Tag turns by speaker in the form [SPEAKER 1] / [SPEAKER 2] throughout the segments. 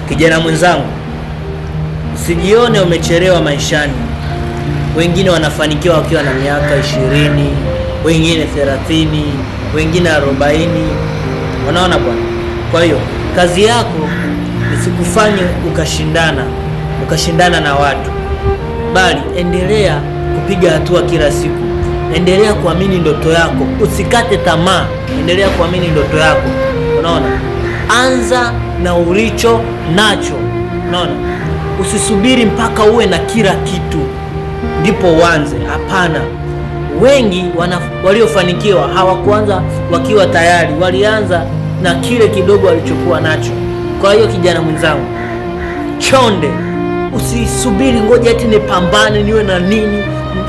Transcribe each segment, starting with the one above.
[SPEAKER 1] Kijana mwenzangu, usijione umechelewa maishani. Wengine wanafanikiwa wakiwa na miaka 20, wengine 30, wengine 40. Unaona bwana? Kwa hiyo kazi yako isikufanye ukashindana na watu, bali endelea kupiga hatua kila siku. Endelea kuamini ndoto yako, usikate tamaa. Endelea kuamini ndoto yako. Unaona? Anza na ulicho nacho. Unaona? Usisubiri mpaka uwe na kila kitu ndipo uanze. Hapana. Wengi waliofanikiwa hawakuanza wakiwa tayari, walianza na kile kidogo walichokuwa nacho. Kwa hiyo kijana mwenzangu, chonde, usisubiri ngoja eti nipambane niwe na nini,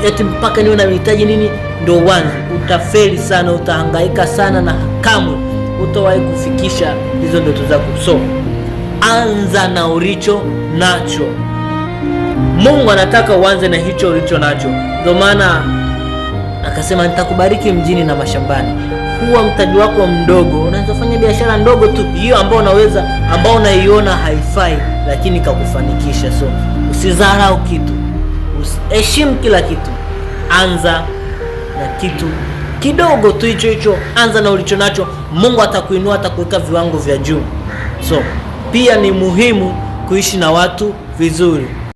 [SPEAKER 1] eti mpaka niwe na mahitaji nini ndio uanze. Utafeli sana, utahangaika sana na kamwe utawahi kufikisha hizo ndoto zako. So anza na ulicho nacho. Mungu anataka uanze na hicho ulicho nacho. Ndio maana akasema nitakubariki mjini na mashambani. Huwa mtaji wako mdogo, unaweza fanya biashara ndogo tu, hiyo ambao unaiona haifai, lakini kakufanikisha. So usidharau kitu, heshimu kila kitu. Anza na kitu kidogo tu, hicho. Anza na ulicho nacho. Mungu atakuinua, atakuweka viwango vya juu. So pia ni muhimu kuishi na watu vizuri.